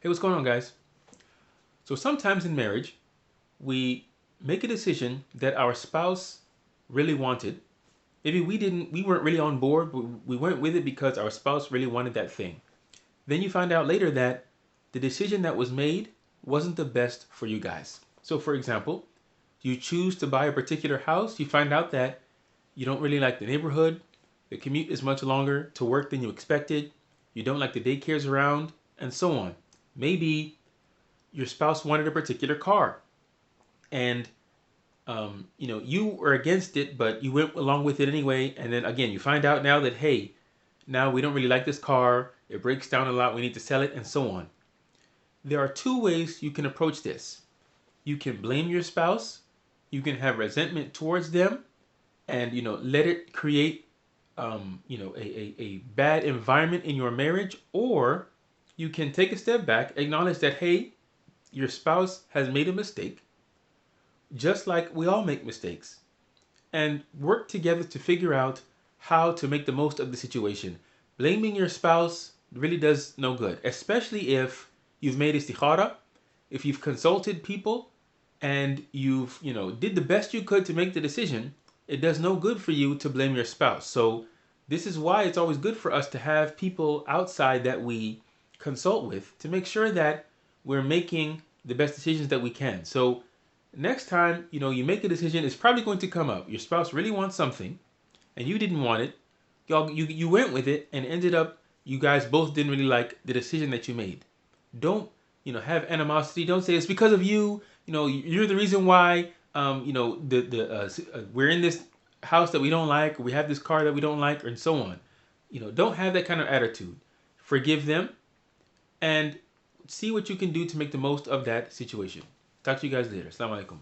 Hey, what's going on, guys? So sometimes in marriage, we make a decision that our spouse really wanted. Maybe we weren't really on board, but we went with it because our spouse really wanted that thing. Then you find out later that the decision that was made wasn't the best for you guys. So for example, you choose to buy a particular house, you find out that you don't really like the neighborhood, the commute is much longer to work than you expected, you don't like the daycares around, and so on. Maybe your spouse wanted a particular car, and you were against it, but you went along with it anyway. And then again, you find out now that, hey, now we don't really like this car, it breaks down a lot, we need to sell it, and so on. There are two ways you can approach this. You can blame your spouse, you can have resentment towards them, and let it create a bad environment in your marriage. Or you can take a step back, acknowledge that, hey, your spouse has made a mistake, just like we all make mistakes, and work together to figure out how to make the most of the situation. Blaming your spouse really does no good, especially if you've made istikhara, if you've consulted people, and you've did the best you could to make the decision. It does no good for you to blame your spouse. So this is why it's always good for us to have people outside that we consult with to make sure that we're making the best decisions that we can. So next time you make a decision, it's probably going to come up. Your spouse really wants something, and you didn't want it. You went with it, and ended up you guys both didn't really like the decision that you made. Don't have animosity. Don't say it's because of you. You're the reason why. We're in this house that we don't like. Or we have this car that we don't like, and so on. Don't have that kind of attitude. Forgive them, and see what you can do to make the most of that situation. Talk to you guys later. Assalamu alaikum.